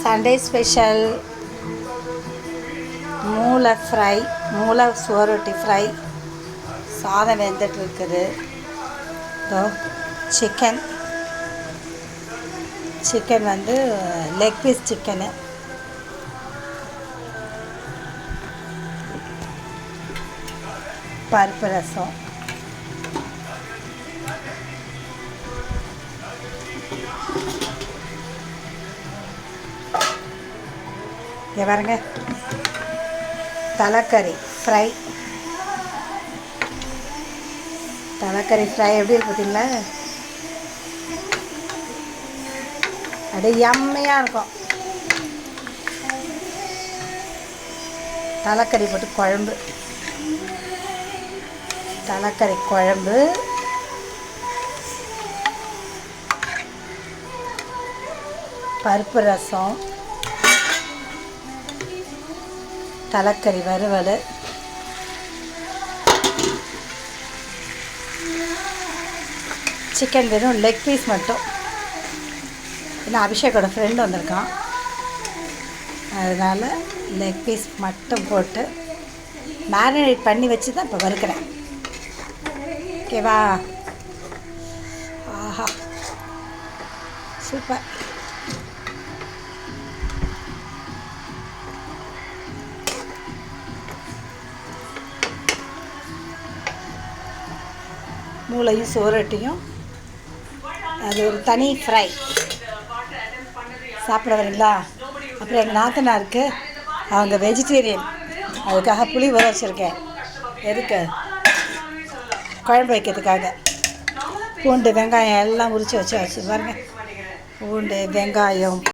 Sunday special மூளை fry, மூளை சுவரொட்டி ஃப்ரை, சாதம் வெந்துட்டு இருக்குது. சிக்கன் வந்து லெக் பீஸ் சிக்கனு, பருப்பு ரசம், இங்கே பாருங்க தலைக்கறி ஃப்ரை. தலைக்கறி ஃப்ரை எப்படி இருக்கு பார்த்தீங்களா? அப்படியே யம்மையாக இருக்கும். தலைக்கறி போட்டு குழம்பு, தலைக்கறி குழம்பு, பருப்பு ரசம், தலைக்கறி வறுவல், சிக்கன் வெறும் லெக் பீஸ் மட்டும். ஏன்னா அபிஷேக்கோட ஃப்ரெண்டு வந்திருக்கான், அதனால் லெக் பீஸ் மட்டும் போட்டு மேரினேட் பண்ணி வச்சு தான் இப்போ வறுக்கிறேன். ஓகேவா? ஆஹா, சூப்பர். மூளையும் சோரட்டியும், அது ஒரு தனி ஃப்ரை. சாப்பிட வரீங்களா? அப்புறம் எங்கள் நாத்தனாருக்கு அவங்க வெஜிடேரியன், அதுக்காக புளி ஊற வச்சுருக்கேன். எதுக்கு? குழம்பு வைக்கிறதுக்காக. பூண்டு வெங்காயம் எல்லாம் உரித்து வச்சு பாருங்க. பூண்டு வெங்காயம்